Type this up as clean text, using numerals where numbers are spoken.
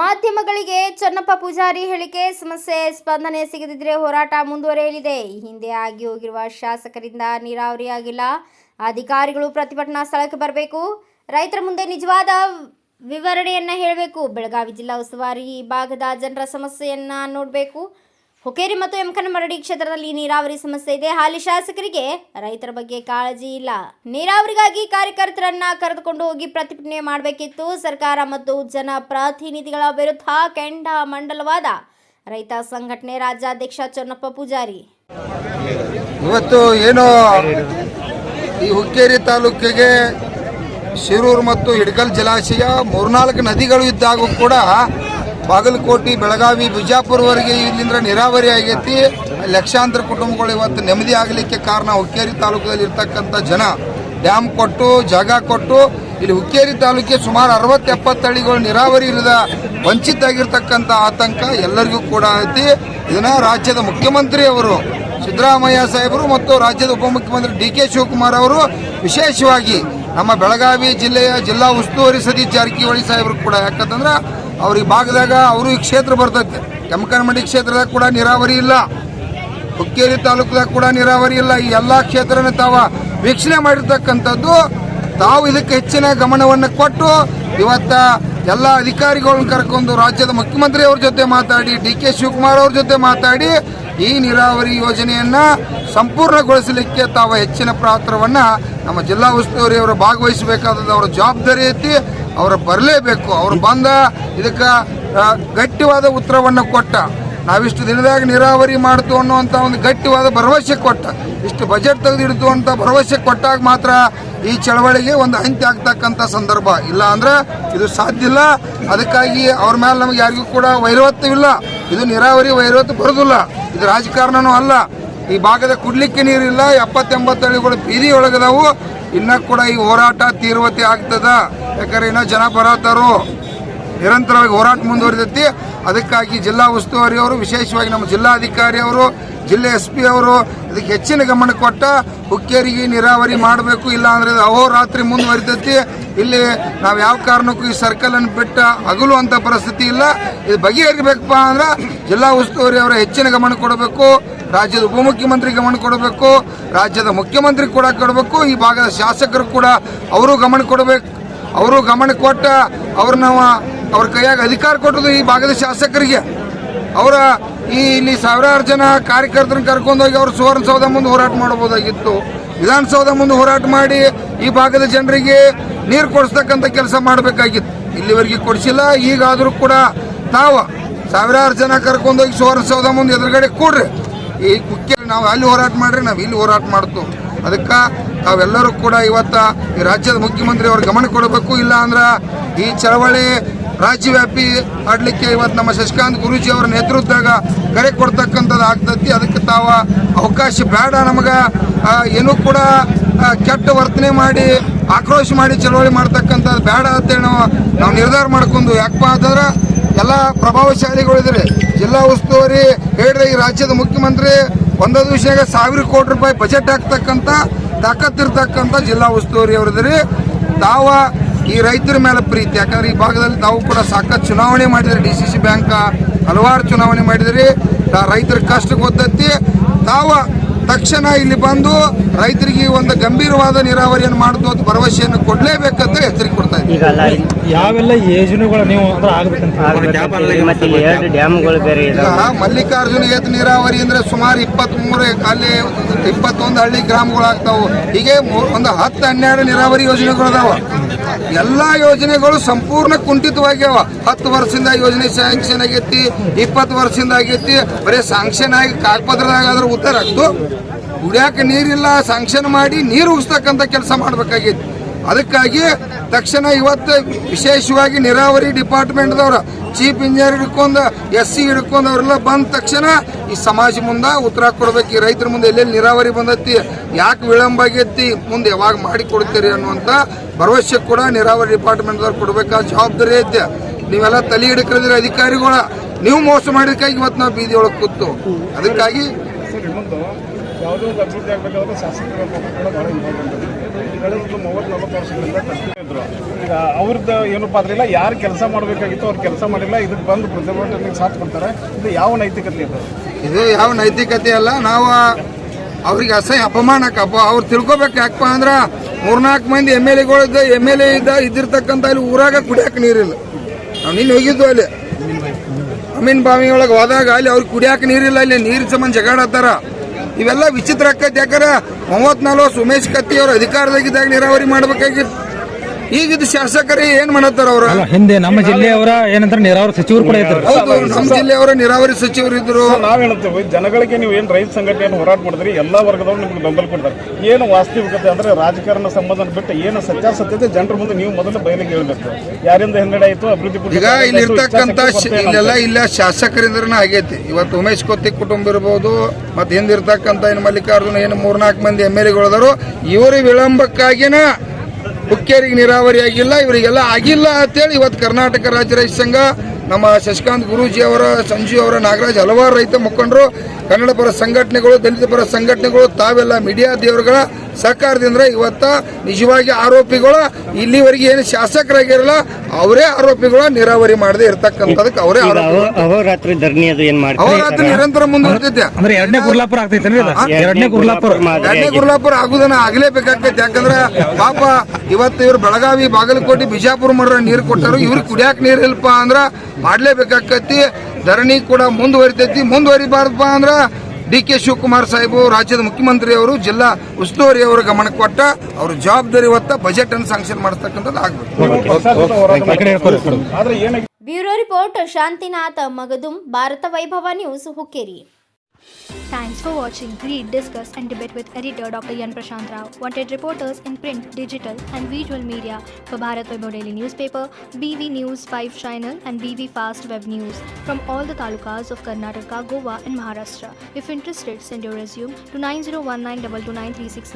ಮಾಧ್ಯಮಗಳಿಗೆ ಚನ್ನಪ್ಪ ಪೂಜಾರಿ ಹೇಳಿಕೆ ಸಮಸ್ಯೆ ಸ್ಪಂದನೆ ಸಿಗದಿದ್ದರೆ ಹೋರಾಟ ಮುಂದುವರಿಯಲಿದೆ. ಈ ಹಿಂದೆ ಆಗಿ ಹೋಗಿರುವ ಶಾಸಕರಿಂದ ನೀರಾವರಿ ಆಗಿಲ್ಲ. ಅಧಿಕಾರಿಗಳು ಪ್ರತಿಭಟನಾ ಸ್ಥಳಕ್ಕೆ ಬರಬೇಕು. ರೈತರ ಮುಂದೆ ನಿಜವಾದ ವಿವರಣೆಯನ್ನು ಹೇಳಬೇಕು. ಬೆಳಗಾವಿ ಜಿಲ್ಲಾ ಉಸ್ತುವಾರಿ ಈ ಭಾಗದ ಜನರ ಸಮಸ್ಯೆಯನ್ನು ನೋಡಬೇಕು. ಹುಕ್ಕೇರಿ ಮತ್ತು ಯಮಕನಮರಡಿ ಕ್ಷೇತ್ರದಲ್ಲಿ ನೀರಾವರಿ ಸಮಸ್ಯೆ ಇದೆ. ಹಾಲಿ ಶಾಸಕರಿಗೆ ರೈತರ ಬಗ್ಗೆ ಕಾಳಜಿ ಇಲ್ಲ. ನೀರಾವರಿಗಾಗಿ ಕಾರ್ಯಕರ್ತರನ್ನ ಕರೆದುಕೊಂಡು ಹೋಗಿ ಪ್ರತಿಭಟನೆ ಮಾಡಬೇಕಿತ್ತು. ಸರ್ಕಾರ ಮತ್ತು ಜನಪ್ರತಿನಿಧಿಗಳ ವಿರುದ್ಧ ಕೆಂಡ ಮಂಡಲವಾದ ರೈತ ಸಂಘಟನೆ ರಾಜ್ಯಾಧ್ಯಕ್ಷ ಚನ್ನಪ್ಪ ಪೂಜಾರಿ ಇವತ್ತು ಏನೋ ಈ ಹುಕ್ಕೇರಿ ತಾಲೂಕಿಗೆ ಶಿರೂರು ಮತ್ತು ಹಿಡಕಲ್ ಜಲಾಶಯ 3-4 ನದಿಗಳು ಇದ್ದಾಗೂ ಕೂಡ ಬಾಗಲಕೋಟೆ, ಬೆಳಗಾವಿ, ಬಿಜಾಪುರವರೆಗೆ ಇಲ್ಲಿಂದ ನೀರಾವರಿ ಆಗೈತಿ. ಲಕ್ಷಾಂತರ ಕುಟುಂಬಗಳು ಇವತ್ತು ನೆಮ್ಮದಿ ಆಗಲಿಕ್ಕೆ ಕಾರಣ ಹುಕ್ಕೇರಿ ತಾಲೂಕದಲ್ಲಿ ಇರ್ತಕ್ಕಂಥ ಜನ ಡ್ಯಾಮ್ ಕೊಟ್ಟು ಜಾಗ ಕೊಟ್ಟು ಇಲ್ಲಿ ಹುಕ್ಕೇರಿ ತಾಲೂಕಿಗೆ ಸುಮಾರು 60-70 ಹಳ್ಳಿಗಳು ನೀರಾವರಿ ಇಲ್ಲದ ವಂಚಿತ ಆಗಿರ್ತಕ್ಕಂಥ ಆತಂಕ ಎಲ್ಲರಿಗೂ ಕೂಡ ಐತಿ. ಇದನ್ನ ರಾಜ್ಯದ ಮುಖ್ಯಮಂತ್ರಿ ಅವರು ಸಿದ್ದರಾಮಯ್ಯ ಸಾಹೇಬರು ಮತ್ತು ರಾಜ್ಯದ ಉಪಮುಖ್ಯಮಂತ್ರಿ DK ಶಿವಕುಮಾರ್ ಅವರು ವಿಶೇಷವಾಗಿ ನಮ್ಮ ಬೆಳಗಾವಿ ಜಿಲ್ಲೆಯ ಜಿಲ್ಲಾ ಉಸ್ತುವಾರಿ ಸತೀಶ್ ಜಾರಕಿಹೊಳಿ ಸಾಹೇಬರು ಕೂಡ, ಯಾಕಂತಂದ್ರೆ ಅವ್ರಿಗೆ ಭಾಗದಾಗ ಅವರು ಈ ಕ್ಷೇತ್ರ ಬರ್ತೈತೆ. ಯಮಕನಮರಡಿ ಕ್ಷೇತ್ರದಾಗ ಕೂಡ ನೀರಾವರಿ ಇಲ್ಲ, ಹುಕ್ಕೇರಿ ತಾಲೂಕದಾಗ ಕೂಡ ನೀರಾವರಿ ಇಲ್ಲ. ಈ ಎಲ್ಲ ಕ್ಷೇತ್ರನ ತಾವು ವೀಕ್ಷಣೆ ಮಾಡಿರ್ತಕ್ಕಂಥದ್ದು. ತಾವು ಇದಕ್ಕೆ ಹೆಚ್ಚಿನ ಗಮನವನ್ನು ಕೊಟ್ಟು ಇವತ್ತ ಎಲ್ಲ ಅಧಿಕಾರಿಗಳನ್ನ ಕರ್ಕೊಂಡು ರಾಜ್ಯದ ಮುಖ್ಯಮಂತ್ರಿ ಅವ್ರ ಜೊತೆ ಮಾತಾಡಿ, DK ಶಿವಕುಮಾರ್ ಅವ್ರ ಜೊತೆ ಮಾತಾಡಿ ಈ ನೀರಾವರಿ ಯೋಜನೆಯನ್ನ ಸಂಪೂರ್ಣಗೊಳಿಸಲಿಕ್ಕೆ ತಾವು ಹೆಚ್ಚಿನ ಪಾತ್ರವನ್ನು ನಮ್ಮ ಜಿಲ್ಲಾ ಉಸ್ತುವಾರಿ ಅವರು ಭಾಗವಹಿಸಬೇಕಾದ ಅವರ ಜವಾಬ್ದಾರಿ ಐತಿ. ಅವರು ಬರಲೇಬೇಕು. ಅವರು ಬಂದ ಇದಕ್ಕೆ ಗಟ್ಟಿವಾದ ಉತ್ತರವನ್ನು ಕೊಟ್ಟ. ನಾವಿಷ್ಟು ದಿನದಾಗ ನೀರಾವರಿ ಮಾಡ್ತು ಅನ್ನುವಂಥ ಒಂದು ಗಟ್ಟಿವಾದ ಭರವಸೆ ಕೊಟ್ಟ. ಇಷ್ಟು ಬಜೆಟ್ ತೆಗೆದಿಡ್ತು ಅಂತ ಭರವಸೆ ಕೊಟ್ಟಾಗ ಮಾತ್ರ ಈ ಚಳವಳಿಗೆ ಒಂದು ಅಂತ್ಯ ಆಗ್ತಕ್ಕಂಥ ಸಂದರ್ಭ. ಇಲ್ಲ ಅಂದ್ರೆ ಇದು ಸಾಧ್ಯ ಇಲ್ಲ. ಅದಕ್ಕಾಗಿ ಅವ್ರ ಮೇಲೆ ನಮಗೆ ಯಾರಿಗೂ ಕೂಡ ವೈರತ್ವವಿಲ್ಲ. ಇದು ನೀರಾವರಿ ವೈರತ್ವ ಬರೋದಿಲ್ಲ. ಇದು ರಾಜಕಾರಣನೂ ಅಲ್ಲ. ಈ ಭಾಗದ ಕುಡ್ಲಿಕ್ಕೆ ನೀರಿಲ್ಲ. 70-80 ಹಳ್ಳಿಗಳು ಬೀದಿ ಒಳಗದಾವು. ಇನ್ನೂ ಕೂಡ ಈ ಹೋರಾಟ ತೀವ್ರತೆ ಆಗ್ತದ. ಯಾಕಂದ್ರೆ ಇನ್ನೂ ಜನ ಬರತ್ತಾರೋ, ನಿರಂತರವಾಗಿ ಹೋರಾಟ ಮುಂದುವರಿದೈತಿ. ಅದಕ್ಕಾಗಿ ಜಿಲ್ಲಾ ಉಸ್ತುವಾರಿ ಅವರು, ವಿಶೇಷವಾಗಿ ನಮ್ಮ ಜಿಲ್ಲಾಧಿಕಾರಿ ಅವರು, ಜಿಲ್ಲೆ SP ಅವರು ಇದಕ್ಕೆ ಹೆಚ್ಚಿನ ಗಮನ ಕೊಟ್ಟ ಹುಕ್ಕೇರಿಗೆ ನೀರಾವರಿ ಮಾಡಬೇಕು. ಇಲ್ಲ ಅಂದ್ರೆ ಅಹೋರಾತ್ರಿ ಮುಂದುವರಿತೈತಿ. ಇಲ್ಲಿ ನಾವು ಯಾವ ಕಾರಣಕ್ಕೂ ಈ ಸರ್ಕಲ್ ಅನ್ನು ಬಿಟ್ಟ ಅಗಲುವಂಥ ಪರಿಸ್ಥಿತಿ ಇಲ್ಲ. ಇದು ಬಗೆಹರಿಬೇಕಪ್ಪ ಅಂದ್ರೆ ಜಿಲ್ಲಾ ಉಸ್ತುವಾರಿ ಅವರ ಹೆಚ್ಚಿನ ಗಮನ ಕೊಡಬೇಕು. ರಾಜ್ಯದ ಉಪಮುಖ್ಯಮಂತ್ರಿ ಗಮನ ಕೊಡಬೇಕು. ರಾಜ್ಯದ ಮುಖ್ಯಮಂತ್ರಿ ಕೂಡ ಕೊಡಬೇಕು. ಈ ಭಾಗದ ಶಾಸಕರು ಕೂಡ ಅವರು ಗಮನ ಕೊಡಬೇಕು. ಅವರು ಗಮನ ಕೊಟ್ಟ ಅವ್ರ ಕೈಯಾಗ ಅಧಿಕಾರ ಕೊಟ್ಟದು ಈ ಭಾಗದ ಶಾಸಕರಿಗೆ. ಅವರ ಇಲ್ಲಿ ಸಾವಿರಾರು ಜನ ಕಾರ್ಯಕರ್ತರನ್ನ ಕರ್ಕೊಂಡೋಗಿ ಅವರು ಸುವರ್ಣಸೌಧ ಮುಂದೆ ಹೋರಾಟ ಮಾಡಬಹುದಾಗಿತ್ತು. ವಿಧಾನಸೌಧ ಮುಂದೆ ಹೋರಾಟ ಮಾಡಿ ಈ ಭಾಗದ ಜನರಿಗೆ ನೀರು ಕೊಡಿಸ್ತಕ್ಕಂಥ ಕೆಲಸ ಮಾಡಬೇಕಾಗಿತ್ತು. ಇಲ್ಲಿವರೆಗೆ ಕೊಡಿಸಿಲ್ಲ. ಈಗಾದರೂ ಕೂಡ ತಾವು ಸಾವಿರಾರು ಜನ ಕರ್ಕೊಂಡೋಗಿ ಸುವರ್ಣಸೌಧ ಮುಂದೆ ಎದುರುಗಡೆ ಕೂಡ್ರಿ. ಈ ಕುಕ್ಕೆ ನಾವು ಅಲ್ಲಿ ಹೋರಾಟ ಮಾಡ್ರಿ, ನಾವು ಇಲ್ಲಿ ಹೋರಾಟ ಮಾಡ್ತು. ಅದಕ್ಕೆ ತಾವೆಲ್ಲರೂ ಕೂಡ ಇವತ್ತ ಈ ರಾಜ್ಯದ ಮುಖ್ಯಮಂತ್ರಿ ಅವ್ರ ಗಮನ ಕೊಡಬೇಕು. ಇಲ್ಲ ಅಂದ್ರೆ ಈ ಚಳವಳಿ ರಾಜ್ಯವ್ಯಾಪಿ ಆಡಲಿಕ್ಕೆ ಇವತ್ತು ನಮ್ಮ ಶಶಿಕಾಂತ್ ಗುರೂಜಿ ಅವರ ನೇತೃತ್ವದಾಗ ಕರೆ ಕೊಡ್ತಕ್ಕಂಥದ್ದು ಆಗ್ತತಿ. ಅದಕ್ಕೆ ತಾವು ಅವಕಾಶ ಬೇಡ. ನಮಗೆ ಏನೂ ಕೂಡ ಕೆಟ್ಟ ವರ್ತನೆ ಮಾಡಿ ಆಕ್ರೋಶ ಮಾಡಿ ಚಳವಳಿ ಮಾಡ್ತಕ್ಕಂಥದ್ದು ಬೇಡ ಅಂತೇಳಿ ನಾವು ನಿರ್ಧಾರ ಮಾಡ್ಕೊಂಡು, ಯಾಕಪ್ಪ ಅಂತಂದ್ರೆ ಎಲ್ಲ ಪ್ರಭಾವಶಾಲಿಗಳಿದ್ರೆ ಜಿಲ್ಲಾ ಉಸ್ತುವಾರಿ ಹೇಳಿದ್ರೆ ಈ ರಾಜ್ಯದ ಮುಖ್ಯಮಂತ್ರಿ ಒಂದೊಂದು ವಿಷಯ 1000 ಕೋಟಿ ರೂಪಾಯಿ ಬಜೆಟ್ ಹಾಕ್ತಕ್ಕಂಥ ತಾಕತ್ತಿರ್ತಕ್ಕಂಥ ಜಿಲ್ಲಾ ಉಸ್ತುವಾರಿ ಅವರಿದ್ರಿ. ತಾವ ಈ ರೈತರ ಮೇಲೆ ಪ್ರೀತಿ, ಯಾಕಂದ್ರೆ ಈ ಭಾಗದಲ್ಲಿ ತಾವು ಕೂಡ ಸಾಕಷ್ಟು ಚುನಾವಣೆ ಮಾಡಿದ್ರಿ. DCC ಬ್ಯಾಂಕ್ ಹಲವಾರು ಚುನಾವಣೆ ಮಾಡಿದ್ರಿ. ರೈತರ ಕಷ್ಟ ಗೊತ್ತೈತಿ. ತಾವ ತಕ್ಷಣ ಇಲ್ಲಿ ಬಂದು ರೈತರಿಗೆ ಒಂದು ಗಂಭೀರವಾದ ನೀರಾವರಿಯನ್ನು ಮಾಡುದು ಅಂತ ಭರವಸೆಯನ್ನು ಕೊಡಲೇಬೇಕಂತ ಎಚ್ಚರಿಕೆ ಕೊಡ್ತಾ ಇದ್ದೀವಿ. ಯಾವೆಲ್ಲ ಯೋಜನೆಗಳು ನೀವು ಮಲ್ಲಿಕಾರ್ಜುನ ಏತ ನೀರಾವರಿ ಅಂದ್ರೆ ಸುಮಾರು 23 ಅಲ್ಲಿ 21 ಹಳ್ಳಿ ಗ್ರಾಮಗಳಾಗ್ತಾವು. ಹೀಗೆ ಒಂದು 10-12 ನೀರಾವರಿ ಯೋಜನೆಗಳು ಅದಾವ. ಎಲ್ಲಾ ಯೋಜನೆಗಳು ಸಂಪೂರ್ಣ ಕುಂಠಿತವಾಗ್ಯಾವ. 10 ವರ್ಷದಿಂದ ಯೋಜನೆ ಸ್ಯಾಂಕ್ಷನ್ ಆಗೈತಿ, 20 ವರ್ಷದಿಂದ ಆಗೈತಿ. ಬರೀ ಸ್ಯಾಂಕ್ಷನ್ ಆಗಿ ಕಾಗಪತ್ರದಾಗ ಆದ್ರೆ ಉತ್ತರ ಆಗ್ತು. ಕುಡಿಯಾಕ ನೀರಿಲ್ಲ, ಸ್ಯಾಂಕ್ಷನ್ ಮಾಡಿ ನೀರು ಉಗಿಸ್ತಕ್ಕಂಥ ಕೆಲಸ ಮಾಡ್ಬೇಕಾಗೈತಿ. ಅದಕ್ಕಾಗಿ ತಕ್ಷಣ ಇವತ್ತು ವಿಶೇಷವಾಗಿ ನೀರಾವರಿ ಡಿಪಾರ್ಟ್ಮೆಂಟ್ದವ್ರ ಚೀಫ್ ಇಂಜಿನಿಯರ್ ಹಿಡ್ಕೊಂಡು SC ಹಿಡ್ಕೊಂಡು ಅವರೆಲ್ಲ ಬಂದ ತಕ್ಷಣ ಈ ಸಮಾಜ ಮುಂದೆ ಉತ್ತರ ಕೊಡ್ಬೇಕು. ಈ ರೈತರ ಮುಂದೆ ಎಲ್ಲೆಲ್ಲಿ ನೀರಾವರಿ ಬಂದೈತಿ, ಯಾಕೆ ವಿಳಂಬ ಆಗೈತಿ, ಮುಂದೆ ಯಾವಾಗ ಮಾಡಿ ಕೊಡ್ತೀರಿ ಅನ್ನುವಂಥ ಭರವಸೆ ಕೂಡ ನೀರಾವರಿ ಡಿಪಾರ್ಟ್ಮೆಂಟ್ದವ್ರು ಕೊಡ್ಬೇಕಾದ ಜವಾಬ್ದಾರಿ ಐತೆ. ನೀವೆಲ್ಲ ತಲೆ ಹಿಡ್ಕಿದ್ರೆ ಅಧಿಕಾರಿಗಳ ನೀವು ಮೋಸ ಮಾಡಿದಕ್ಕಾಗಿ ಇವತ್ತು ನಾವು ಬೀದಿ ಒಳಗೆ ಕೂತು. ಅದಕ್ಕಾಗಿ ಕಳೆದ 30-40 ವರ್ಷಗಳಿಂದ ಇದ್ರು. ಈಗ ಅವ್ರದ್ದು ಏನಪ್ಪ ಅದ್ರಿಲ್ಲ, ಯಾರು ಕೆಲಸ ಮಾಡಬೇಕಾಗಿತ್ತು ಅವ್ರು ಕೆಲಸ ಮಾಡಿಲ್ಲ, ಇದಕ್ಕೆ ಬಂದು ಪ್ರತಿಭಟನೆಗೆ ಸಾಥ್ ಕೊಡ್ತಾರೆ. ಇದು ಯಾವ ನೈತಿಕತೆ ಇದೆ? ಇದು ಯಾವ ನೈತಿಕತೆ ಅಲ್ಲ. ನಾವು ಅವ್ರಿಗೆ ಅಸಹ್ಯ ಅಪಮಾನಕ್ಕಪ್ಪ ಅವ್ರು ತಿಳ್ಕೊಬೇಕು. ಯಾಕಪ್ಪ ಅಂದ್ರೆ 3-4 ಮಂದಿ MLA ಇದ್ದಿರ್ತಕ್ಕಂಥ ಇಲ್ಲಿ ಊರಾಗ ಕುಡಿಯಕ್ಕೆ ನೀರಿಲ್ಲ. ನಾವು ನಿನ್ನ ಹೋಗಿದ್ವು ಅಲ್ಲಿ ಅಮೀನ್ ಬಾವಿ ಒಳಗೆ ಹೋದಾಗ ಅಲ್ಲಿ ಅವ್ರಿಗೆ ಕುಡಿಯಕ್ಕೆ ನೀರಿಲ್ಲ, ಅಲ್ಲಿ ನೀರಿನ ಸಂಬಂಧ ಜಗಾಡತ್ತಾರ. ಇವೆಲ್ಲ ವಿಚಿತ್ರ ಆಕೈತಿ. ಯಾಕಂದ್ರೆ 34 ವರ್ಷ ಉಮೇಶ್ ಕತ್ತಿ ಅವ್ರ ಅಧಿಕಾರದಾಗಿದ್ದಾಗ ನೀರಾವರಿ ಮಾಡ್ಬೇಕಾಗಿತ್ತು. ಈಗಿದ್ದು ಶಾಸಕರೇ ಏನ್ ಮಾಡತ್ತಾರ ಅವ್ರ? ಹಿಂದೆ ನಮ್ಮ ಜಿಲ್ಲೆಯವರ ಏನಂತಾರೆ ನೀರಾವರಿ ಸಚಿವರು ಕೂಡ ಇದ್ರು. ಹೌದು, ನಮ್ಮ ಜಿಲ್ಲೆಯವರ ನೀರಾವರಿ ಸಚಿವರು ಇದ್ರು. ನಾವ್ ಹೇಳ್ತೇವೆ, ಜನಗಳಿಗೆ ನೀವು ಏನ್ ರೈತ ಸಂಘಟನೆ ಹೋರಾಟ ಮಾಡಿದ್ರಿ, ಎಲ್ಲಾ ವರ್ಗದವ್ರು ನಿಮ್ಗೆ ಬೆಂಬಲ ಕೊಡ್ತಾರೆ. ಏನು ವಾಸ್ತವಿಕತೆ ಅಂದ್ರೆ ರಾಜಕಾರಣ ಸಂಬಂಧ ಬಿಟ್ಟು ಏನು ಸತ್ಯಾಸತ್ಯತೆ ಜನರ ಮುಂದೆ ನೀವು ಮೊದಲು ಬಯಲಿಗೆ ಹೇಳ್ಬೇಕು. ಯಾರಿಂದ ಹಿನ್ನಡೆ ಆಯ್ತು ಅಭಿವೃದ್ಧಿ ಈಗ ಇಲ್ಲಿರ್ತಕ್ಕಂಥ ಇಲ್ಲ ಶಾಸಕರಿಂದ್ರನ ಆಗೈತಿ. ಇವತ್ತು ಉಮೇಶ್ ಕೊತ್ತಿ ಕುಟುಂಬ ಇರ್ಬೋದು, ಮತ್ತೆ ಹಿಂದಿರ್ತಕ್ಕಂಥ ಏನು ಮಲ್ಲಿಕಾರ್ಜುನ ಏನು 3-4 ಮಂದಿ MLAಗಳದಾರು. ಇವ್ರ ವಿಳಂಬಕ್ಕಾಗಿನ ಹುಕ್ಕೇರಿಗೆ ನೀರಾವರಿ ಆಗಿಲ್ಲ, ಇವರಿಗೆಲ್ಲ ಆಗಿಲ್ಲ ಅಂತೇಳಿ ಇವತ್ತು ಕರ್ನಾಟಕ ರಾಜ್ಯ ರೈತ ಸಂಘ, ನಮ್ಮ ಶಶಿಕಾಂತ್ ಗುರೂಜಿ ಅವರ, ಸಂಜೀವ್ ಅವರ, ನಾಗರಾಜ್, ಹಲವಾರು ರೈತ ಮುಖಂಡರು, ಕನ್ನಡ ಪರ ಸಂಘಟನೆಗಳು, ದಲಿತ ಪರ ಸಂಘಟನೆಗಳು, ತಾವೆಲ್ಲ ಮೀಡಿಯಾ ದೇವರುಗಳ ಸಹಕಾರದಿಂದ ಇವತ್ತ ನಿಜವಾಗಿ ಆರೋಪಿಗಳು ಇಲ್ಲಿವರೆಗೆ ಏನು ಶಾಸಕರಾಗಿರಲ್ಲ ಅವರೇ ಆರೋಪಿಗಳು, ನೀರಾವರಿ ಮಾಡದೆ ಇರ್ತಕ್ಕಂಥದಕ್ಕೆ ಅವರೇ ಅಹೋರಾತ್ರಿ ಧರಣಿ ಅದು ಏನ್ ಮಾಡ್ತಾರೆ? ಅಹೋರಾತ್ರಿ ನಿರಂತರ ಮುಂದುವರಿತೈತೆ. ಅಂದ್ರೆ ಎರಡನೇ ಗುರ್ಲಾಪುರ ಆಗ್ತೈತೆ. ಎರಡನೇ ಗುರ್ಲಾಪುರ ಆಗುದನ್ನ ಆಗ್ಲೇಬೇಕಾಗ್ತೈತೆ. ಯಾಕಂದ್ರೆ ಪಾಪ ಇವತ್ತು ಇವ್ರು ಬೆಳಗಾವಿ, ಬಾಗಲಕೋಟೆ, ಬಿಜಾಪುರ ಮರ ನೀರು ಕೊಟ್ಟಾರು. ಇವ್ರಿಗೆ ಕುಡಿಯಾಕ ನೀರು ಇಲ್ಪ ಅಂದ್ರ ಮಾಡ್ಲೇಬೇಕಾಕತಿ. ಧರಣಿ ಕೂಡ ಮುಂದುವರಿತೈತಿ. ಮುಂದುವರಿಬಾರ್ದಪ್ಪ ಅಂದ್ರ DK ಶಿವಕುಮಾರ್ ಸಾಹೇಬು, ರಾಜ್ಯದ ಮುಖ್ಯಮಂತ್ರಿ ಅವರು, ಜಿಲ್ಲಾ ಉಸ್ತುವಾರಿ ಅವರ ಗಮನ ಕೊಟ್ಟ ಅವ್ರ ಜವಾಬ್ದಾರಿ ಹೊತ್ತ ಬಜೆಟ್ ಅನ್ನು ಸ್ಯಾಂಕ್ಷನ್ ಮಾಡಿಸ್ತಕ್ಕಂಥದ್ದು ಆಗ್ಬೇಕು. ಆದ್ರೆ ಏನಾಗಿದೆ? ಬ್ಯೂರೋ ರಿಪೋರ್ಟ್ ಶಾಂತಿನಾಥ್ ಮಗದುಂ, ಭಾರತ ವೈಭವ news, Hukkeri. Thanks for watching. Read, discuss and debate with editor Dr. Yan Prashant Rao. Wanted reporters in print, digital and visual media for Bharat Vaibhav Daily Newspaper, BV News 5 Channel and BV Fast Web News from all the talukas of Karnataka, Goa and Maharashtra. If interested, send your resume to 9019229369.